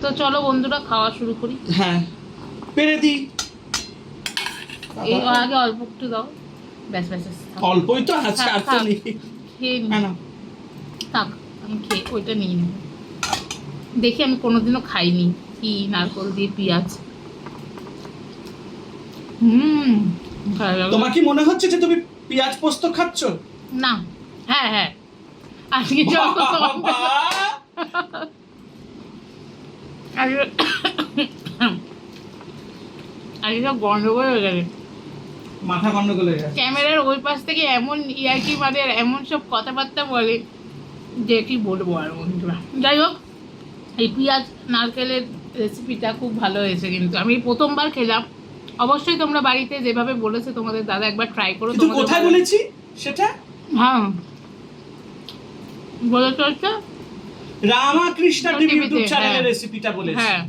তো চলো বন্ধুরা খাওয়া শুরু করি। হ্যাঁ পেরে দিই। এই আগে অল্প একটু দাও। ব্যাস ব্যাস ব্যাস, থাক। অল্পই তো আছে, আর তো থাক, নেই। খেয়ে নি। হ্যাঁ না, থাক, আমি খেয়ে ওইটা নিয়ে নেব। দেখি, আমি কোনোদিনও খাইনি কি নারকল দিয়ে পেঁয়াজ। ভালো লাগলো। তোমার কি মনে হচ্ছে যে তুমি পেঁয়াজ পোস্ত খাচ্ছ? না, হ্যাঁ হ্যাঁ, আজকে সব বাবা! আজকে আজকে সব গন্ডগোল হয়ে গেছে। মাথা গন্ডগোল হয়ে গেছে। ক্যামেরার ওই পাশ থেকে এমন ইয়ার্কি মানে এমন সব কথাবার্তা বলে যে কি বলবো আর বন্ধুরা। যাই হোক, এই পেঁয়াজ নারকেলের রেসিপিটা খুব ভালো হয়েছে, কিন্তু আমি প্রথমবার খেলাম। অবশ্যই তোমরা বাড়িতে যেভাবে বলেছে তোমাদের দাদা একবার ট্রাই করো। কিন্তু কোথায় বলেছি সেটা? হ্যাঁ, বলেছ হচ্ছে রামাকৃষ্ণ টিভি টিভিতে, ইউটিউব চ্যানেলের হ্যাঁ। রেসিপিটা বলেছি। হ্যাঁ,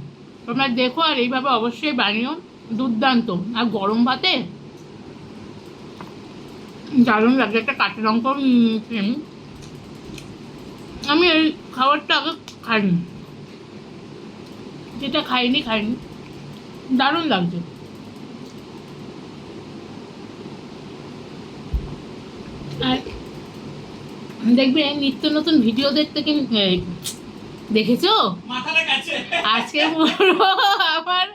তোমরা দেখো আর এইভাবে অবশ্যই বানিও। দুর্দান্ত। আর গরম ভাতে দারুণ লাগে। একটা কাঁচা লঙ্কা আমি এই খাবারটা আগে খাইনি, যেটা খাইনি দারুণ লাগছে। আর দেখবে নিত্য নতুন ভিডিও দেখতে কিন্তু দেখেছো মাথাটা গেছে। আজকে পুরো আমার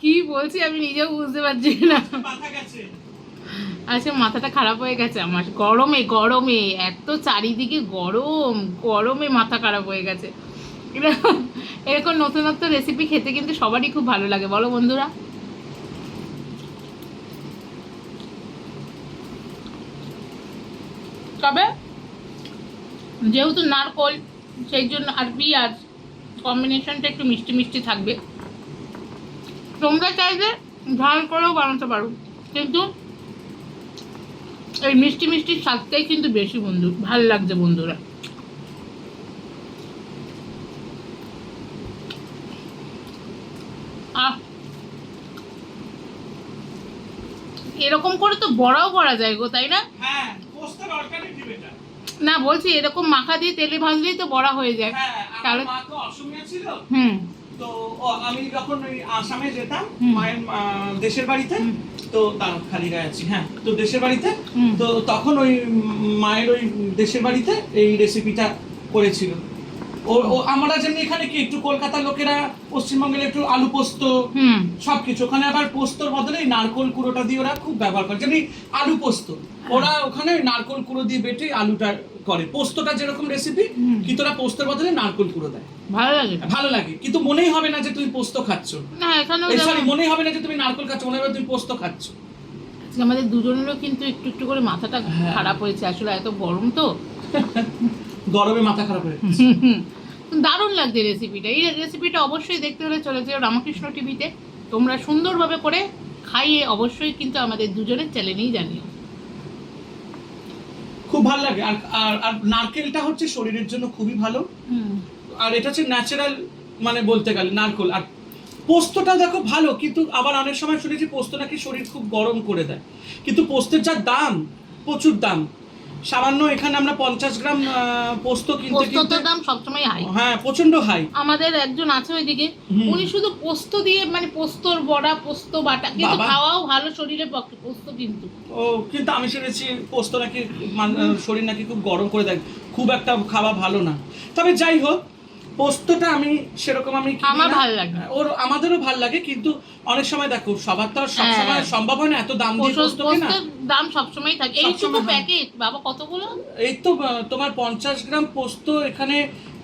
কি বলছি আমি নিজেও বুঝতে পারছি না। মাথা গেছে। আজকে মাথাটা খারাপ হয়ে গেছে আমার। গরমে গরমে এত চারিদিকে গরমে মাথা খারাপ হয়ে গেছে। এরকম নতুনত্ব রেসিপি খেতে কিন্তু সবারই খুব ভালো লাগে, বলো বন্ধুরা? তবে যেহেতু নারকল, সেই জন্য আর পেঁয়াজ কম্বিনেশনটা একটু মিষ্টি মিষ্টি থাকবে। তোমরা চাইলে ঝাল করেও বানাতে পারো, কিন্তু এই মিষ্টি মিষ্টির স্বাদটাই কিন্তু বেশি ভাল লাগছে বন্ধুরা। এরকম করে তো বড়াও করা যায় গো, তাই না? হ্যাঁ, পোস্তের অল্টারনেটিভ এটা। না, বলছি এরকম মাখা দিয়ে তেলে ভাজলেই তো বড়া হয়ে যায়। হ্যাঁ, তাহলে আমার মা তো অসমিয়া ছিল। তো আমি যখন ওই আসামে যেতাম মায়ের দেশের বাড়িতে, তো তার খালি গায়ে আছি, হ্যাঁ, তো দেশের বাড়িতে, তো তখন ওই মায়ের ওই দেশের বাড়িতে এই রেসিপিটা করেছিল। ও আমরা যেমনি এখানে কি একটু কলকাতার লোকেরা পশ্চিমবঙ্গের একটু আলু পোস্ত সবকিছু, ওখানে আবার পোস্তর বদলে নারকোল কুড়োটা দিয়ে ওরা খুব ব্যবহার করে। যেমনি আলু পোস্ত, ওরা ওখানে নারকোল কুড়ো দিয়ে বেটে আলুটা করে। পোস্তটা যেরকম রেসিপি, কিন্তু ওরা পোস্তর বদলে নারকোল কুড়ো দেয়। ভালো লাগে, কিন্তু মনেই হবে না যে তুমি পোস্ত খাচ্ছ। না, এখানেও সরি, মনেই হবে না যে তুমি নারকোল খাচ্ছ, মনে হবে তুমি পোস্ত খাচ্ছ। আমাদের দুজনেরও কিন্তু একটু একটু করে মাথাটা খারাপ হয়েছে, আসলে এত গরম তো। গরমে মাথা খারাপ হয়ে গেছে। দারুণ লাগছে রেসিপিটা। এই রেসিপিটা অবশ্যই দেখতে হলে চলে যেও রামকৃষ্ণ টিভিতে। তোমরা সুন্দরভাবে করে খাইয়ে অবশ্যই কিন্তু আমাদের দুজনের চ্যানেলেই জানিও। খুব ভালো লাগে। আর আর নারকেলটা হচ্ছে শরীরের জন্য খুবই ভালো। আর এটা হচ্ছে ন্যাচারাল, মানে বলতে গেলে নারকেল। আর পোস্তটা দেখো ভালো, কিন্তু আবার অনেক সময় শুনেছি পোস্ত নাকি শরীর খুব গরম করে দেয়। কিন্তু পোস্তের যা দাম, প্রচুর দাম। সামান্য এখানে আমরা 50 গ্রাম পোস্ত কিনতে দাম সবসময় হাই। হ্যাঁ, প্রচন্ড হাই। আমাদের একজন আছে ওইদিকে, উনি শুধু পোস্ত দিয়ে, মানে পোস্তর বড়া, পোস্ত বাটা, কিন্তু খাওয়াও ভালো শরীরের পক্ষে পোস্ত। কিন্তু আমি শুনেছি পোস্ত নাকি শরীর নাকি খুব গরম করে দেয়, খুব একটা খাওয়া ভালো না। তবে যাই হোক, পোস্তটা আমি সেরকম আমার ভালো লাগে, আমাদেরও ভালো লাগে, কিন্তু অনেক সময় দেখো সবার তো সবসময় সম্ভব হয় না এত দাম দিয়ে পোস্ত কেনা। দাম সবসময় থাকে। এইটুকু প্যাকেট বাবা কতগুলো? এই তো তোমার 50 গ্রাম পোস্ত এখানে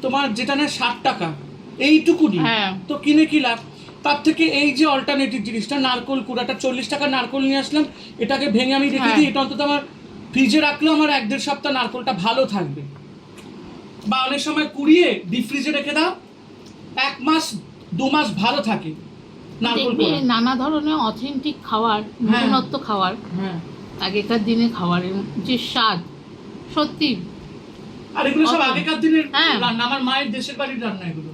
তোমার যেটা না 60 টাকা, এইটুকুনি। তো কিনে কি লাভ? তার থেকে এই যে অল্টারনেটিভ জিনিসটা, নারকোল কুড়াটা 40 টাকা নারকোল নিয়ে আসলাম, এটাকে ভেঙে আমি রেখে দিই, এটা অন্তত আমার ফ্রিজে রাখলেও আমার 1-1.5 সপ্তাহ নারকোলটা ভালো থাকবে। বা অনেক সময় কুড়িয়ে ডিপ ফ্রিজে রেখে দাও, 1 মাস 2 মাস ভালো থাকে নারকোল কুড়া। নানা ধরনের অথেন্টিক খাবার, নতুনত্ব খাবার, আগেকার দিনে খাবারের যে স্বাদ, সত্যি। আর এগুলো সব আগেকার দিনের রান্না, আমার মায়ের দেশের বাড়ির রান্না এগুলো।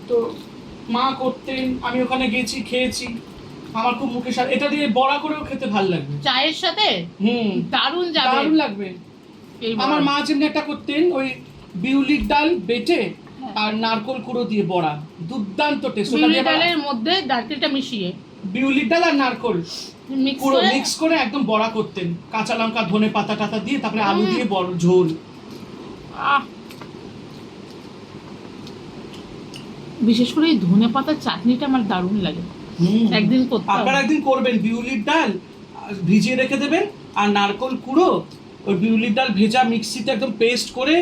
তো মা করতেন, আমি ওখানে গেছি, খেয়েছি, আমার খুব মুখে স্বাদ। এটা দিয়ে বড়া করেও খেতে ভালো লাগবে চায়ের সাথে, দারুণ লাগবে। আমার মা যেমনি একটা করতেন, ওই বিউলির ডাল বেটে আর নারকোল কুড়ো দিয়ে বড়া, দুর্দান্ত টেস্ট। বিউলি ডালের মধ্যে নারকেলটা মিশিয়ে, বিউলির ডাল আর নারকোল মিক্স পুরো করে মিক্স করে একদম বড়া করতেন, কাঁচা লঙ্কা ধনে পাতা টাতা দিয়ে, তারপরে আলু দিয়ে বড় ঝোল। আহ! বিশেষ করে এই ধনে পাতার চাটনিটা আমার দারুণ লাগে। একদিন করতে হবে। আপনারা একদিন করবেন, বিউলির ডাল ভিজিয়ে রেখে দেবেন আর নারকোল কুড়ো, ওই বিউলির ডাল ভেজা মিক্সিতে একদম পেস্ট করে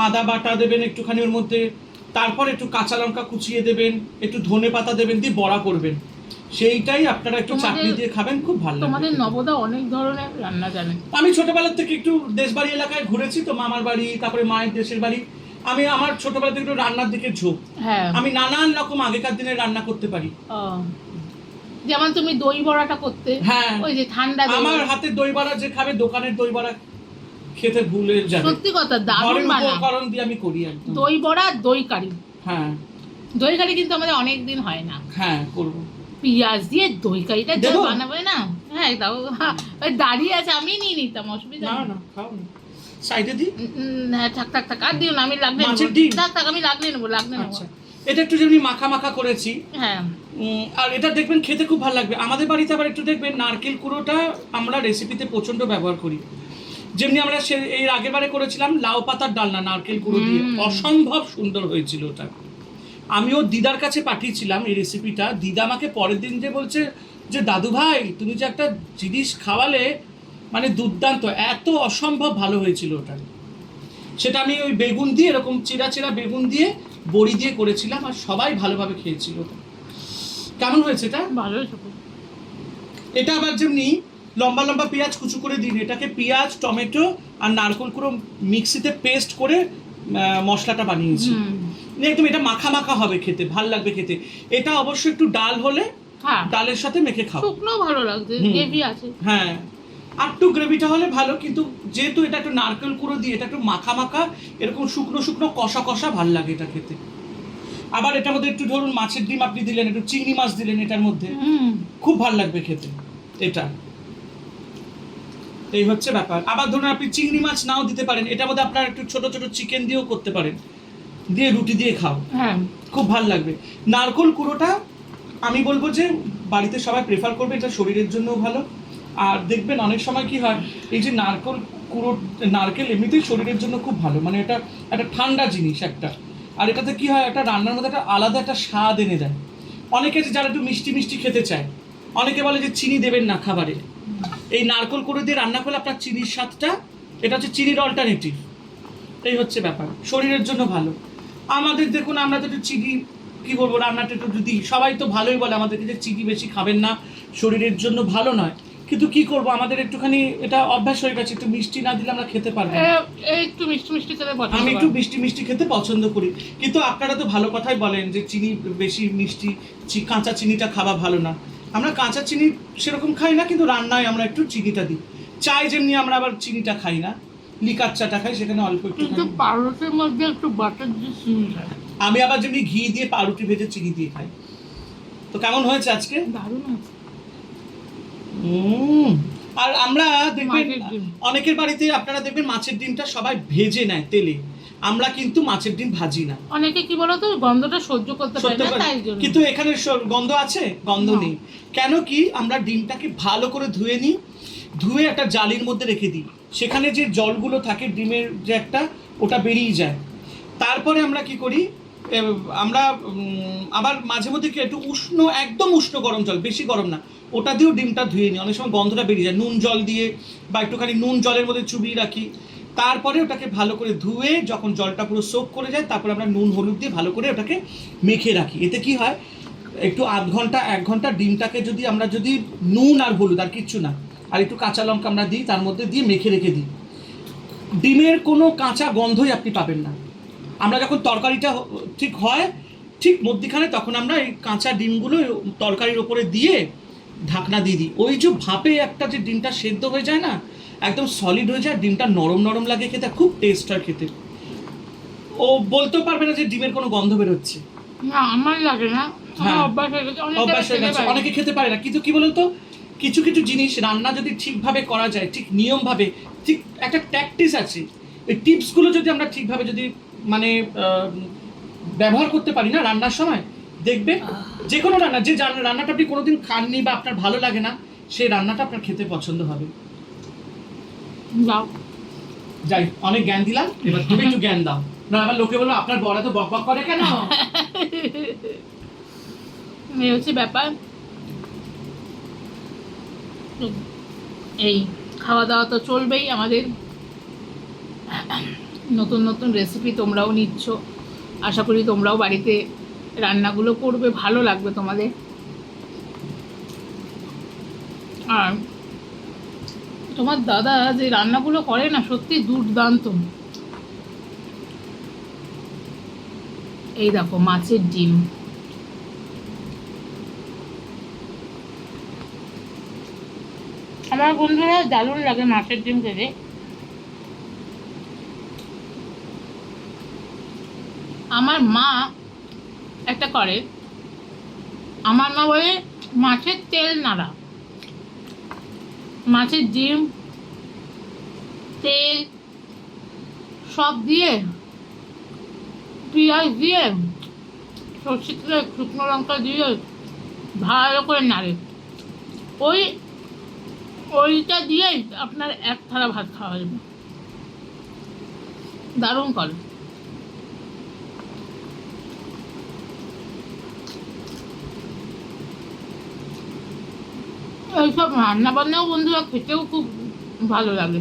আদা বাটা দেবেন একটুখানি ওর মধ্যে, তারপর একটু কাঁচা লঙ্কা কুচিয়ে দেবেন, একটু ধনে পাতা দেবেন, দিয়ে বড়া করবেন। সেইটাই আপনারা একটু চাটনি দিয়ে খাবেন, খুব ভালো লাগবে। তোমাদের নবদা অনেক ধরনের রান্না জানে। আমি ছোটবেলা থেকে একটু দেশবাড়ি এলাকায় ঘুরেছি তো, মামার বাড়ি, তারপরে মায়ের দেশের বাড়ি। আমি আমার ছোটবেলা থেকে একটু রান্নার দিকে ঝোঁক। হ্যাঁ, আমি নানান রকম আগেকার দিনের রান্না করতে পারি। যেমন তুমি দই বড়াটা করতে, হ্যাঁ, ওই যে ঠান্ডা দই। আমার হাতে দই বড়া যে খাবে দোকানের দই বড়া খেতে ভুলে যাবে। সত্যি কথা, দারুণ ঘরের বানায়। উপকরণ দিয়ে আমি করি একদম। দই বড়া, দই কারি। হ্যাঁ দই কারি কিন্তু আমাদের অনেক দিন হয় না। হ্যাঁ করবো। পেঁয়াজ দিয়ে দই কারিটা যে দেবো? বানাবে না, হ্যাঁ তাও ওই দাঁড়িয়ে আছে, আমি নিয়ে নিতাম, অসুবিধা না নেই। না খাও না, সাইডে দি। হ্যাঁ, থাক থাক থাক, আর দিও না, আমি লাগলে মাছের নেবো। ডিম? থাক থাক, আমি লাগলে নেবো, লাগলে নেবো। আচ্ছা, এটা একটু যেমনি মাখা মাখা করেছি। হ্যাঁ, আর এটা দেখবেন খেতে খুব ভালো লাগবে। আমাদের বাড়িতে আবার একটু দেখবেন নারকেল কুড়োটা আমরা রেসিপিতে প্রচন্ড ব্যবহার করি। যেমনি আমরা এই আগের বারে করেছিলাম লাউ পাতার ডালনা নারকেল কুড়ো দিয়ে, অসম্ভব সুন্দর হয়েছিল ওটা। আমিও দিদার কাছে পাঠিয়েছিলাম এই রেসিপিটা। দিদা আমাকে পরের দিন যে বলছে যে দাদু ভাই তুমি যে একটা জিনিস খাওয়ালে, মানে দুর্দান্ত, এত অসম্ভব ভালো হয়েছিল ওটা। সেটা আমি ওই বেগুন দিয়ে, এরকম চিরা চিরা বেগুন দিয়ে বড়ি দিয়ে করেছিলাম, আর সবাই ভালোভাবে খেয়েছিল। কেমন হয়েছে এটা? ভালো হয়েছে। এটা আবার যেমনি লম্বা লম্বা পেঁয়াজ কুচু করে দিন, এটাকে পেঁয়াজ টমেটো আর নারকেল কুড়ো মিক্সিতে পেস্ট করে মশলাটা বানিয়েছি। একদম এটা মাখা মাখা হবে, খেতে ভাল লাগবে খেতে। এটা অবশ্যই একটু ডাল হলে ডালের সাথে মেখে খাও, শুকনো ভালো লাগছে, গ্রেভি আছে। হ্যাঁ, আর একটু গ্রেভিটা হলে ভালো, কিন্তু যেহেতু এটা একটু নারকেল কুড়ো দিয়ে, এটা একটু মাখা মাখা, এরকম শুকনো শুকনো কষা কষা ভাল লাগে এটা খেতে। আবার এটার মধ্যে একটু ধরুন মাছের ডিম আপনি দিলেন, একটু চিংড়ি মাছ দিলেন এটার মধ্যে, খুব ভাল লাগবে খেতে এটা। এই হচ্ছে ব্যাপার। আবার ধরুন আপনি চিংড়ি মাছ নাও দিতে পারেন, এটার মধ্যে আপনার একটু ছোট ছোট চিকেন দিয়েও করতে পারেন, দিয়ে রুটি দিয়ে খাও, হ্যাঁ খুব ভাল লাগবে। নারকেল কুড়োটা আমি বলবো যে বাড়িতে সবাই প্রেফার করবে, এটা শরীরের জন্যও ভালো। আর দেখবেন অনেক সময় কি হয়, এই যে নারকেল কুড়ো, নারকেল এমনিতেই শরীরের জন্য খুব ভালো, মানে এটা একটা ঠান্ডা জিনিস একটা। আর এটাতে কি হয়, একটা রান্নার মধ্যে একটা আলাদা একটা স্বাদ এনে দেয়। অনেকে যারা একটু মিষ্টি মিষ্টি খেতে চায়, অনেকে বলে যে চিনি দেবেন না খাবারে, এই নারকেল কুড়ো দিয়ে রান্না করলে আপনার চিনির স্বাদটা, এটা হচ্ছে চিনির অল্টারনেটিভ। এই হচ্ছে ব্যাপার, শরীরের জন্য ভালো। আমাদের দেখুন, আমরা তো একটু চিনি কি বলবো, রান্নাটা একটু যদি সবাই তো ভালোই বলে আমাদেরকে যে চিনি বেশি খাবেন না, শরীরের জন্য ভালো নয়, কিন্তু কি করব, আমাদের একটুখানি এটা অভ্যাস হয়ে গেছে, একটু মিষ্টি না দিলে আমরা খেতে পারবো না। একটু মিষ্টি মিষ্টি খেতে পছন্দ আমি একটু করি। মিষ্টি মিষ্টি খেতে পছন্দ করি, কিন্তু আপনারা তো ভালো কথাই বলেন যে চিনি বেশি মিষ্টি, কাঁচা চিনিটা খাওয়া ভালো না। আমরা কাঁচা চিনি সেরকম খাই না, কিন্তু রান্নায় আমরা একটু চিনিটা দিই। চাই যেমনি আমরা আবার চিনিটা খাই না, লিকার চাটা খাই, সেখানে অল্প একটু কিন্তু পাউরুটির মধ্যে একটু বাটার দিয়ে চিনি খাই। আমি আবার যেমনি ঘি দিয়ে পাউরুটি ভেজে চিনি দিয়ে খাই। তো কেমন হয়েছে আজকে? দারুণ আছে। আর আমরা দেখবেন মাছের ডিম। অনেকের বাড়িতে আপনারা দেখবেন মাছের ডিমটা সবাই ভেজে নেয় তেলে, আমরা কিন্তু মাছের ডিম ভাজি না। অনেকে কি বলতো, গন্ধটা সহ্য করতে পারে না, তাই জন্য। কিন্তু এখানে গন্ধ আছে? গন্ধ না। নেই। কেন কি, আমরা ডিমটাকে ভালো করে ধুয়ে নিই, ধুয়ে একটা জালির মধ্যে রেখে দিই, সেখানে যে জলগুলো থাকে ডিমের যে একটা, ওটা বেরিয়ে যায়। তারপরে আমরা কি করি, আমরা আবার মাঝে মধ্যে কি একটু উষ্ণ, একদম উষ্ণ গরম জল, বেশি গরম না, ওটা দিয়েও ডিমটা ধুয়ে নিই। অনেক সময় গন্ধটা বেরিয়ে যায়, নুন জল দিয়ে বা একটুখানি নুন জলের মধ্যে চুবিয়ে রাখি। তারপরে ওটাকে ভালো করে ধুয়ে যখন জলটা পুরো সোক করে যায়, তারপরে আমরা নুন হলুদ দিয়ে ভালো করে ওটাকে মেখে রাখি। এতে কি হয়, একটু আধ ঘন্টা 1 ঘন্টা ডিমটাকে যদি আমরা যদি নুন আর হলুদ আর কিচ্ছু না, আর একটু কাঁচা লঙ্কা আমরা দিই তার মধ্যে দিয়ে মেখে রেখে দিই, ডিমের কোনো কাঁচা গন্ধই আপনি পাবেন না। আমরা যখন তরকারিটা ঠিক হয়, ঠিক মধ্যিখানে, তখন আমরা এই কাঁচা ডিমগুলো তরকারির ওপরে দিয়ে ঢাকনা দিয়ে দিই। ওই যে ভাপে একটা যে ডিমটা সেদ্ধ হয়ে যায় না, একদম সলিড হয়ে যায়, ডিমটা নরম নরম লাগে খেতে, খুব টেস্ট হয় খেতে। ও বলতেও পারবে না যে ডিমের কোনো গন্ধ বেরোচ্ছে। না, আমার লাগে না, হ্যাঁ, অভ্যাস হয়ে গেছে। অভ্যাস হয়ে গেছে, অনেকে খেতে পারে না। কিন্তু কি বলুন তো, কিছু কিছু জিনিস রান্না যদি ঠিকভাবে করা যায়, ঠিক নিয়মভাবে, ঠিক একটা ট্যাকটিস আছে, ওই টিপসগুলো যদি আমরা ঠিকভাবে যদি মানে ব্যবহার করতে পারি না রান্নার সময়, দেখবে যে কোনো রান্না, যে রান্নাটা আপনি কোনোদিন খাননি বা আপনার ভালো লাগে না, সেই রান্নাটা আপনার খেতে পছন্দ হবে। যাও, যাই, অনেক জ্ঞান দিলাম, এবার তুমি একটু জ্ঞান দাও, না আবার লোকে বললো আপনার বড় তো বক বক করে কেন। এই হচ্ছে ব্যাপার। এই খাওয়া দাওয়া তো চলবেই আমাদের, নতুন নতুন রেসিপি তোমরাও নিচ্ছ, আশা করি তোমরাও বাড়িতে রান্নাগুলো করবে, ভালো লাগবে তোমাদের। আর তোমার দাদা যে রান্নাগুলো করে না, সত্যি দুর্দান্ত। এই দেখো মাছের ডিম, আমার বন্ধুরা দারুণ লাগে মাছের ডিম খেতে। আমার মা একটা করে, আমার মা বলে মাছের তেল নাড়া, মাছের ডিম তেল সব দিয়ে, পেঁয়াজ দিয়ে, সর্ষে তেল, শুকনো লঙ্কা দিয়ে ভালো করে নাড়ে, ওইটা দিয়েই আপনার এক থালা ভাত খাওয়া যাবে, দারুণ করে। এইসব রান্না বান্নাও বন্ধুরা খেতেও খুব ভালো লাগে।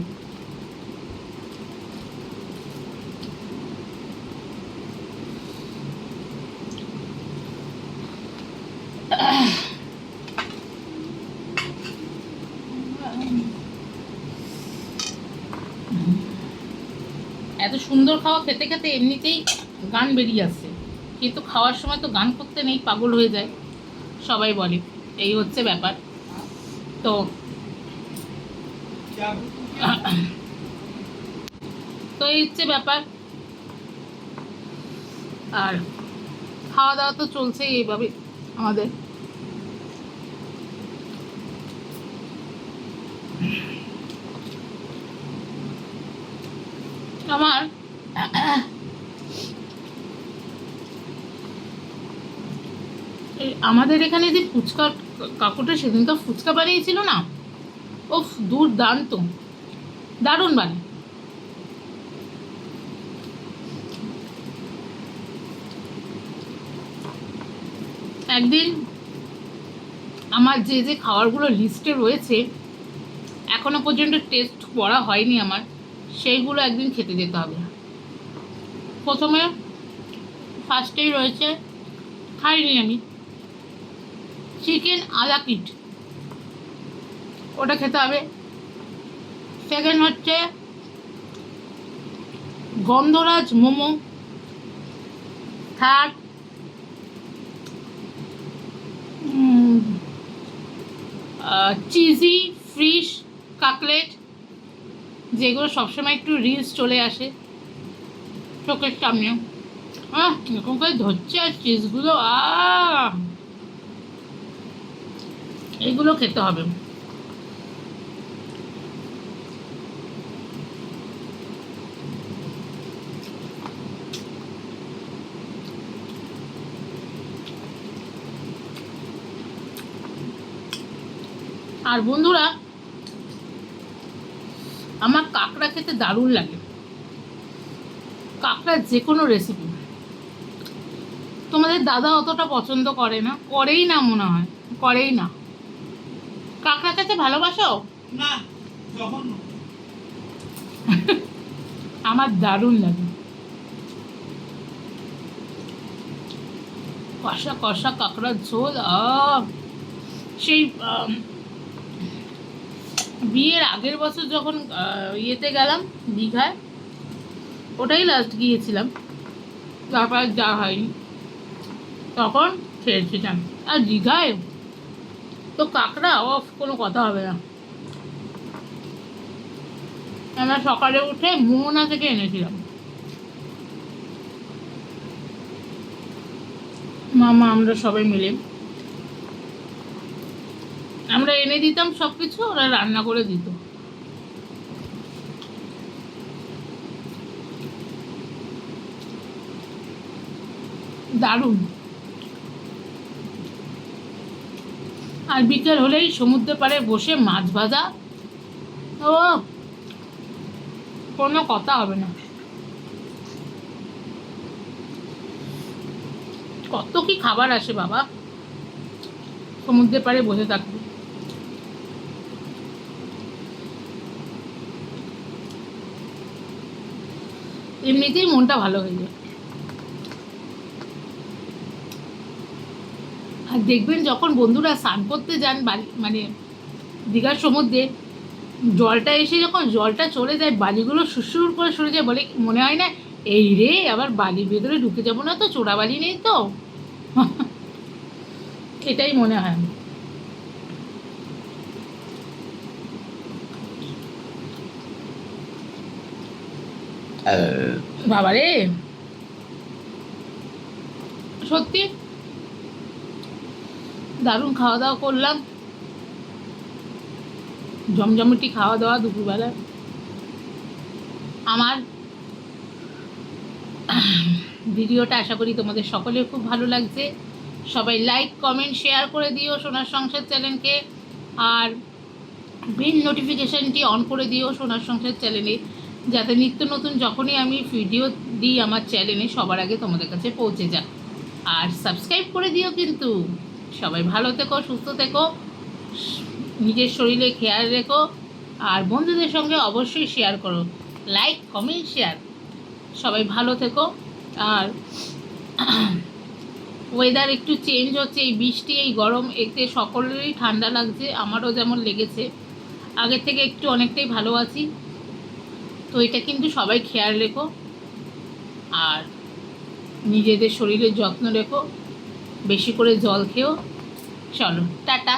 এত সুন্দর খাওয়া খেতে খেতে এমনিতেই গান বেরিয়ে আসছে, কিন্তু খাওয়ার সময় তো গান করতে নেই, পাগল হয়ে যায় সবাই বলে, এই হচ্ছে ব্যাপার। তো তো এই হচ্ছে ব্যাপার। আর খাওয়া দাওয়া তো চলছেই এইভাবে আমাদের। আমার আমাদের এখানে যে ফুচকা কাকুটা সেদিন তো ফুচকা বানিয়েছিল না, ও দুর্দান্ত, দারুণ বানায়। একদিন আমার যে যে খাবারগুলো লিস্টে রয়েছে, এখনো পর্যন্ত টেস্ট করা হয়নি আমার, সেইগুলো একদিন খেতে যেতে হবে। প্রথমে ফার্স্টেই রয়েছে, খাইনি আমি, চিকেন আলা কিট, ওটা খেতে হবে। সেকেন্ড হচ্ছে গন্ধরাজ momo. Third cheesy fish cutlet, যেগুলো সবসময় একটু রিলস চলে আসে চোখের সামনে, এরকম করে ধরছে আর চিজগুলো, এগুলো খেতে হবে। আর বন্ধুরা, আমার কাঁকড়া খেতে দারুণ লাগে, কাঁকড়ার যে কোনো রেসিপি। তোমাদের দাদা অতটা পছন্দ করে না, করেই না মনে হয়, করেই না। কাঁকড়া খেতে ভালোবাসো? না, জঘন্য। আমার দারুণ লাগে, কষা কষা কাঁকড়ার ঝোল। সেই বিয়ের আগের বছর যখন ইয়েতে গেলাম দীঘায়, ওটাই লাস্ট গিয়েছিলাম, তারপর যাওয়া হয়নি, তখন খেয়েছিলাম। আর দীঘায় তো কাঁকড়া অফ, কোনো কথা হবে না। আমরা সকালে উঠে মোহনা থেকে এনেছিলাম, মামা আমরা সবাই মিলে আমরা এনে দিতাম সব কিছু, ওরা রান্না করে দিত। দারুণ। আর বিকেল হলেই সমুদ্র পাড়ে বসে মাছ ভাজা, ও কোনো কথা হবে না। কত কি খাবার আসে বাবা সমুদ্রের পাড়ে বসে থাকবে। এমনিতেই মনটা ভালো হয়ে যায়। আর দেখবেন যখন বন্ধুরা স্নান করতে যান বালি, মানে দীঘার সমুদ্রে, জলটা এসে যখন জলটা চলে যায় বালিগুলো সুরসুর করে সরে যায়, বলে মনে হয় না এই রে আবার বালির ভেতরে ঢুকে যাবো না তো, চোরা বালি নেই তো। এটাই মনে হয়। বাবারে সত্যি দারুণ খাওয়া দাওয়া করলাম, জমজমটি খাওয়া দাওয়া দুপুরবেলা। আমার ভিডিওটা আশা করি তোমাদের সকলের খুব ভালো লাগছে। সবাই লাইক কমেন্ট শেয়ার করে দিও সোনার সংসার চ্যানেলকে, আর বেল নোটিফিকেশানটি অন করে দিও সোনার সংসার চ্যানেলে, যাতে নিত্য নতুন যখনই আমি ভিডিও দিই আমার চ্যানেলে সবার আগে তোমাদের কাছে পৌঁছে যাক। আর সাবস্ক্রাইব করে দিও কিন্তু। সবাই ভালো থেকো, সুস্থ থেকো, নিজের শরীরে খেয়াল রেখো, আর বন্ধুদের সঙ্গে অবশ্যই শেয়ার করো, লাইক কমেন্ট শেয়ার। সবাই ভালো থেকো। আর ওয়েদার একটু চেঞ্জ হচ্ছে, এই বৃষ্টি এই গরম, এতে সকলেরই ঠান্ডা লাগছে, আমারও যেমন লেগেছে। আগের থেকে একটু অনেকটাই ভালো আছি, তো এটা কিন্তু সবাই খেয়াল রেখো, আর নিজেদের শরীরের যত্ন রেখো, বেশি করে জল খেও। চলো টাটা,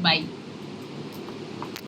বাই।